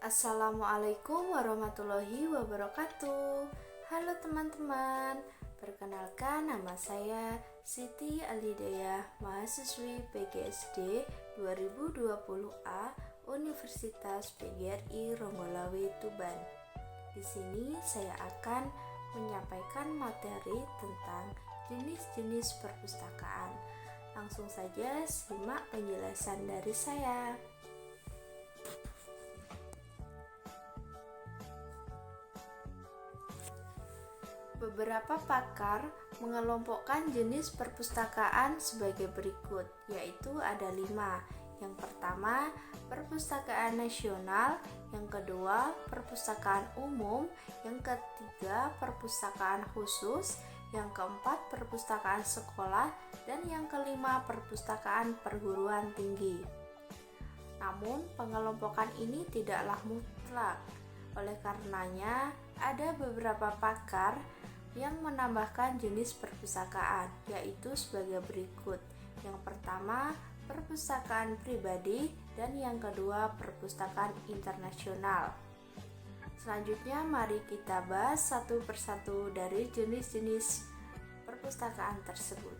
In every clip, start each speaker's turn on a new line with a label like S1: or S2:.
S1: Assalamualaikum warahmatullahi wabarakatuh. Halo teman-teman, perkenalkan nama saya Siti Alhidayah, mahasiswi PGSD 2020A Universitas PGRI Ronggolawe Tuban. Di sini saya akan menyampaikan materi tentang jenis-jenis perpustakaan. Langsung saja simak penjelasan dari saya. Beberapa pakar mengelompokkan jenis perpustakaan sebagai berikut, yaitu ada 5. Yang pertama, perpustakaan nasional. Yang kedua, perpustakaan umum. Yang ketiga, perpustakaan khusus. Yang keempat, perpustakaan sekolah. Dan yang kelima, perpustakaan perguruan tinggi. Namun, pengelompokan ini tidaklah mutlak. Oleh karenanya, ada beberapa pakar yang menambahkan jenis perpustakaan, yaitu sebagai berikut. Yang pertama, perpustakaan pribadi, dan yang kedua, perpustakaan internasional. Selanjutnya, mari kita bahas satu persatu dari jenis-jenis perpustakaan tersebut.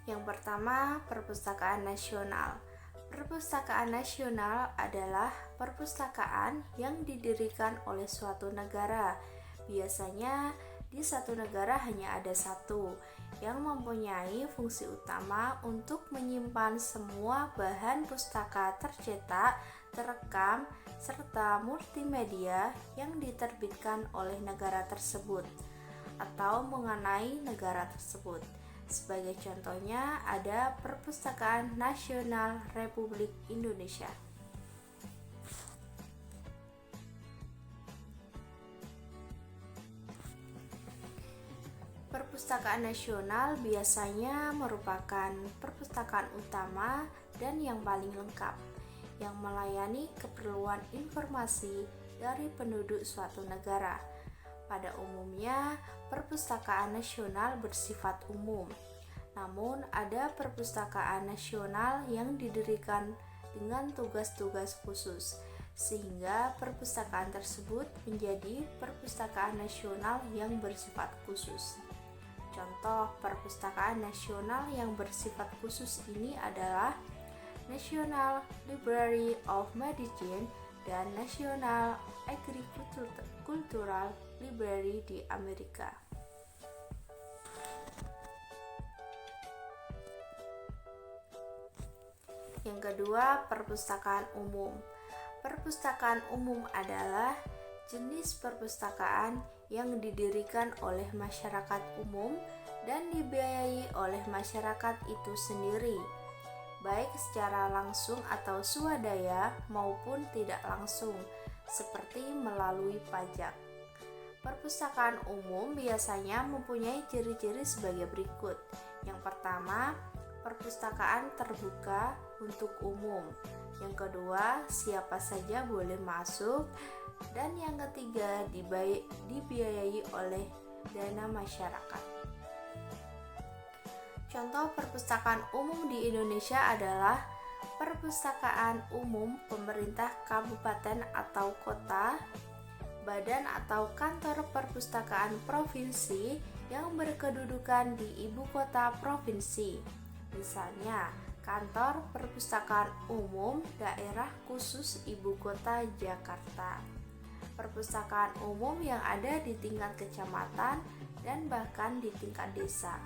S1: Yang pertama, perpustakaan nasional. Perpustakaan nasional adalah perpustakaan yang didirikan oleh suatu negara. Biasanya di satu negara hanya ada satu yang mempunyai fungsi utama untuk menyimpan semua bahan pustaka tercetak, terekam, serta multimedia yang diterbitkan oleh negara tersebut atau mengenai negara tersebut. Sebagai contohnya ada Perpustakaan Nasional Republik Indonesia. Perpustakaan nasional biasanya merupakan perpustakaan utama dan yang paling lengkap, yang melayani keperluan informasi dari penduduk suatu negara. Pada umumnya, perpustakaan nasional bersifat umum. Namun, ada perpustakaan nasional yang didirikan dengan tugas-tugas khusus, sehingga perpustakaan tersebut menjadi perpustakaan nasional yang bersifat khusus. Contoh perpustakaan nasional yang bersifat khusus ini adalah National Library of Medicine dan National Agricultural Library di Amerika. Yang kedua, perpustakaan umum. Perpustakaan umum adalah jenis perpustakaan yang didirikan oleh masyarakat umum dan dibiayai oleh masyarakat itu sendiri, baik secara langsung atau swadaya maupun tidak langsung, seperti melalui pajak. Perpustakaan umum biasanya mempunyai ciri-ciri sebagai berikut. Yang pertama, perpustakaan terbuka untuk umum. Yang kedua, siapa saja boleh masuk. Dan yang ketiga, dibiayai oleh dana masyarakat. Contoh perpustakaan umum di Indonesia adalah Perpustakaan Umum Pemerintah Kabupaten atau Kota, badan atau kantor perpustakaan provinsi yang berkedudukan di ibu kota provinsi. Misalnya, kantor perpustakaan umum daerah khusus ibu kota Jakarta. Perpustakaan umum yang ada di tingkat kecamatan dan bahkan di tingkat desa.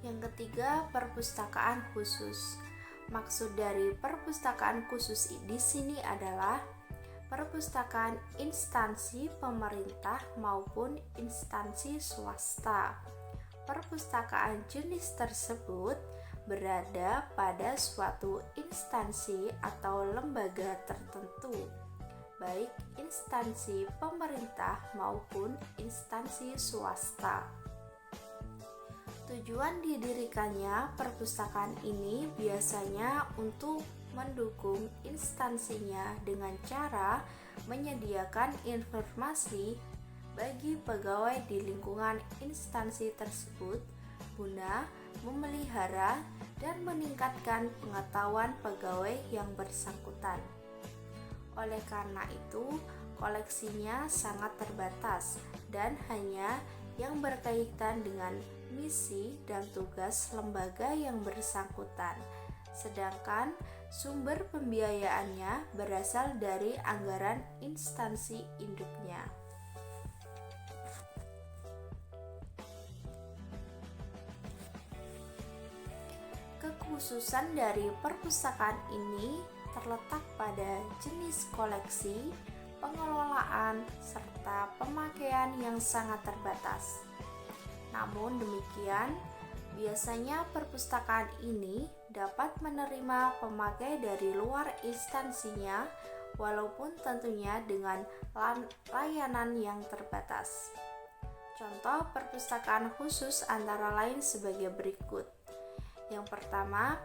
S1: Yang ketiga, perpustakaan khusus. Maksud dari perpustakaan khusus di sini adalah perpustakaan instansi pemerintah maupun instansi swasta. Perpustakaan jenis tersebut berada pada suatu instansi atau lembaga tertentu, baik instansi pemerintah maupun instansi swasta. Tujuan didirikannya perpustakaan ini biasanya untuk mendukung instansinya dengan cara menyediakan informasi bagi pegawai di lingkungan instansi tersebut guna memelihara dan meningkatkan pengetahuan pegawai yang bersangkutan. Oleh karena itu, koleksinya sangat terbatas dan hanya yang berkaitan dengan misi dan tugas lembaga yang bersangkutan, sedangkan sumber pembiayaannya berasal dari anggaran instansi induknya. Kekhususan dari perpustakaan ini terletak pada jenis koleksi, pengelolaan, serta pemakaian yang sangat terbatas. Namun demikian, biasanya perpustakaan ini dapat menerima pemakai dari luar instansinya, walaupun tentunya dengan layanan yang terbatas. Contoh perpustakaan khusus antara lain sebagai berikut. Yang pertama,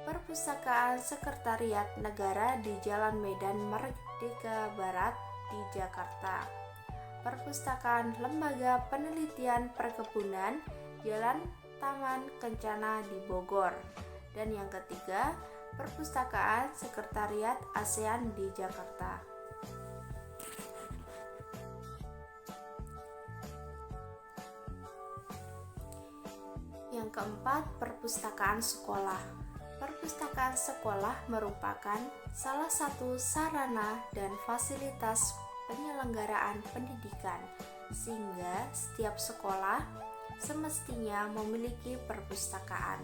S1: Perpustakaan Sekretariat Negara di Jalan Medan Merdeka Barat di Jakarta. Perpustakaan Lembaga Penelitian Perkebunan Jalan Taman Kencana di Bogor. Dan yang ketiga, Perpustakaan Sekretariat ASEAN di Jakarta. Yang keempat, perpustakaan sekolah. Perpustakaan sekolah merupakan salah satu sarana dan fasilitas penyelenggaraan pendidikan, sehingga setiap sekolah semestinya memiliki perpustakaan.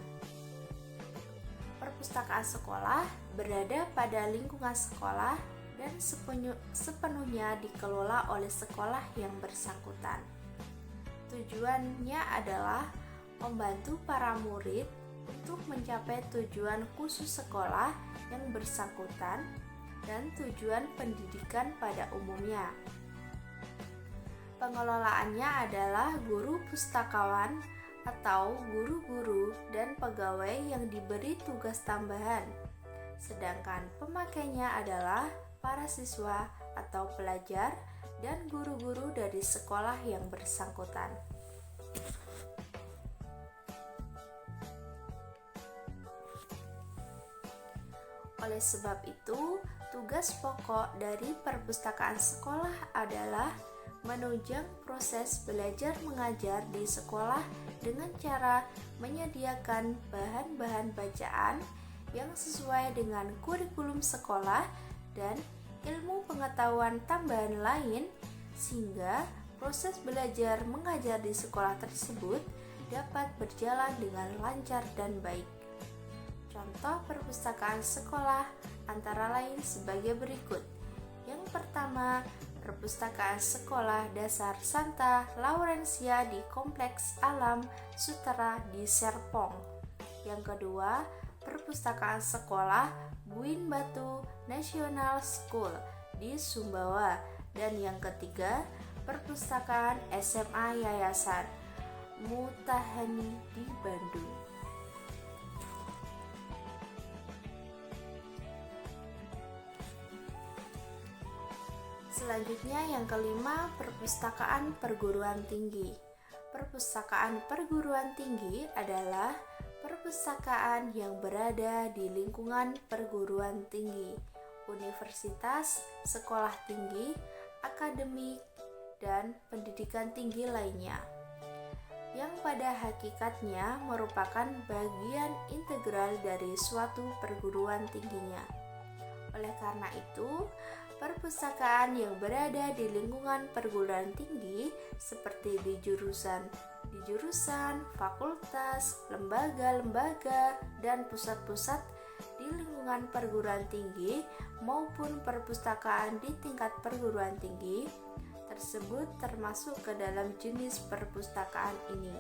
S1: Perpustakaan sekolah berada pada lingkungan sekolah dan sepenuhnya dikelola oleh sekolah yang bersangkutan. Tujuannya adalah membantu para murid untuk mencapai tujuan khusus sekolah yang bersangkutan dan tujuan pendidikan pada umumnya. Pengelolaannya adalah guru pustakawan atau guru-guru dan pegawai yang diberi tugas tambahan, sedangkan pemakainya adalah para siswa atau pelajar dan guru-guru dari sekolah yang bersangkutan. Oleh sebab itu, tugas pokok dari perpustakaan sekolah adalah menunjang proses belajar mengajar di sekolah dengan cara menyediakan bahan-bahan bacaan yang sesuai dengan kurikulum sekolah dan ilmu pengetahuan tambahan lain, sehingga proses belajar mengajar di sekolah tersebut dapat berjalan dengan lancar dan baik. Contoh perpustakaan sekolah antara lain sebagai berikut. Yang pertama, Perpustakaan Sekolah Dasar Santa Laurencia di Kompleks Alam Sutera di Serpong. Yang kedua, Perpustakaan Sekolah Buin Batu National School di Sumbawa. Dan yang ketiga, Perpustakaan SMA Yayasan Mutahani di Bandung. Selanjutnya yang kelima, perpustakaan perguruan tinggi. Perpustakaan perguruan tinggi adalah perpustakaan yang berada di lingkungan perguruan tinggi, universitas, sekolah tinggi, akademik, dan pendidikan tinggi lainnya, yang pada hakikatnya merupakan bagian integral dari suatu perguruan tingginya. Oleh karena itu, perpustakaan yang berada di lingkungan perguruan tinggi seperti di jurusan, fakultas, lembaga-lembaga, dan pusat-pusat di lingkungan perguruan tinggi maupun perpustakaan di tingkat perguruan tinggi tersebut termasuk ke dalam jenis perpustakaan ini.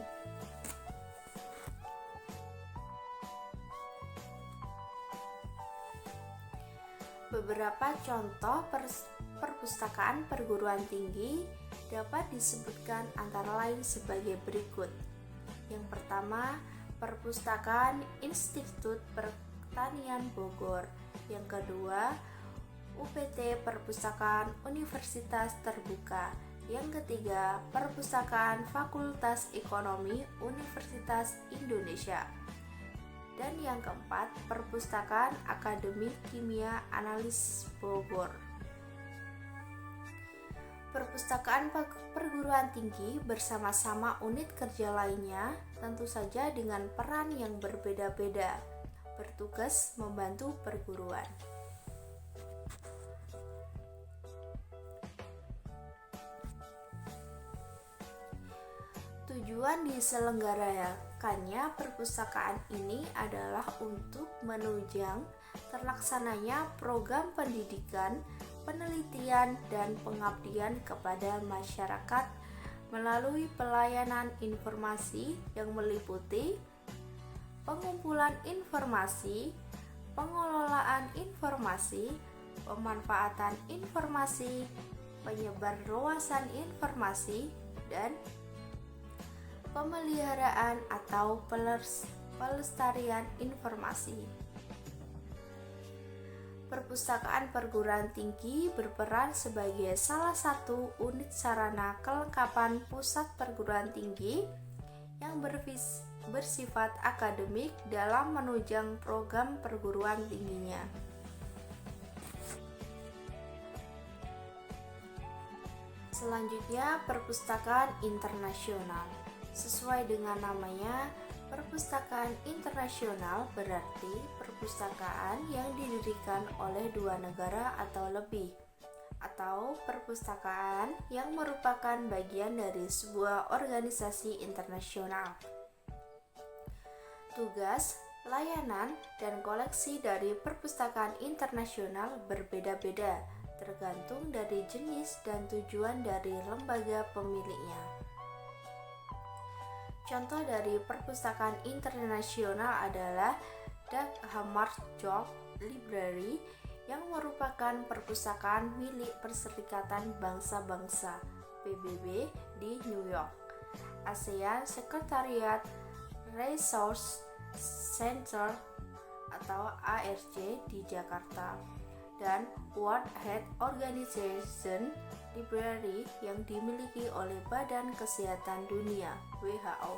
S1: Beberapa contoh perpustakaan perguruan tinggi dapat disebutkan antara lain sebagai berikut. Yang pertama, Perpustakaan Institut Pertanian Bogor. Yang kedua, UPT Perpustakaan Universitas Terbuka. Yang ketiga, Perpustakaan Fakultas Ekonomi Universitas Indonesia. Dan yang keempat, Perpustakaan Akademi Kimia Analis Bogor. Perpustakaan perguruan tinggi bersama-sama unit kerja lainnya tentu saja dengan peran yang berbeda-beda, bertugas membantu perguruan. Tujuan diselenggarakannya perpustakaan ini adalah untuk menunjang terlaksananya program pendidikan, penelitian, dan pengabdian kepada masyarakat melalui pelayanan informasi yang meliputi pengumpulan informasi, pengelolaan informasi, pemanfaatan informasi, penyebarluasan informasi, dan pemeliharaan atau pelestarian informasi. Perpustakaan perguruan tinggi berperan sebagai salah satu unit sarana kelengkapan pusat perguruan tinggi yang bersifat akademik dalam menunjang program perguruan tingginya. Selanjutnya, perpustakaan internasional. Sesuai dengan namanya, perpustakaan internasional berarti perpustakaan yang didirikan oleh dua negara atau lebih, atau perpustakaan yang merupakan bagian dari sebuah organisasi internasional. Tugas, layanan, dan koleksi dari perpustakaan internasional berbeda-beda, tergantung dari jenis dan tujuan dari lembaga pemiliknya. Contoh dari perpustakaan internasional adalah Dag Hammarskjöld Library yang merupakan perpustakaan milik Perserikatan Bangsa-Bangsa (PBB) di New York, ASEAN Secretariat Resource Center atau ARC di Jakarta, dan World Health Organization Library yang dimiliki oleh Badan Kesehatan Dunia (WHO).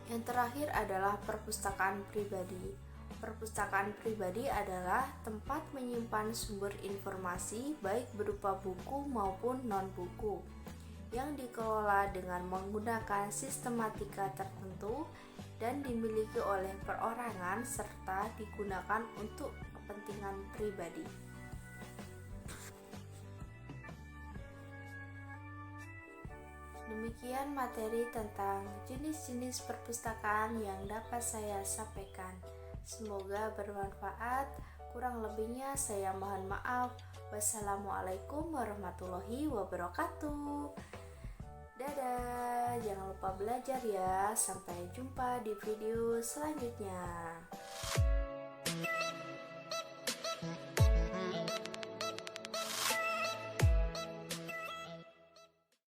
S1: Yang terakhir adalah perpustakaan pribadi. Perpustakaan pribadi adalah tempat menyimpan sumber informasi baik berupa buku maupun non-buku yang dikelola dengan menggunakan sistematika tertentu dan dimiliki oleh perorangan serta digunakan untuk kepentingan pribadi. Demikian materi tentang jenis-jenis perpustakaan yang dapat saya sampaikan. Semoga bermanfaat. Kurang lebihnya saya mohon maaf. Wassalamualaikum warahmatullahi wabarakatuh. Dadah, jangan lupa belajar ya. Sampai jumpa di video selanjutnya.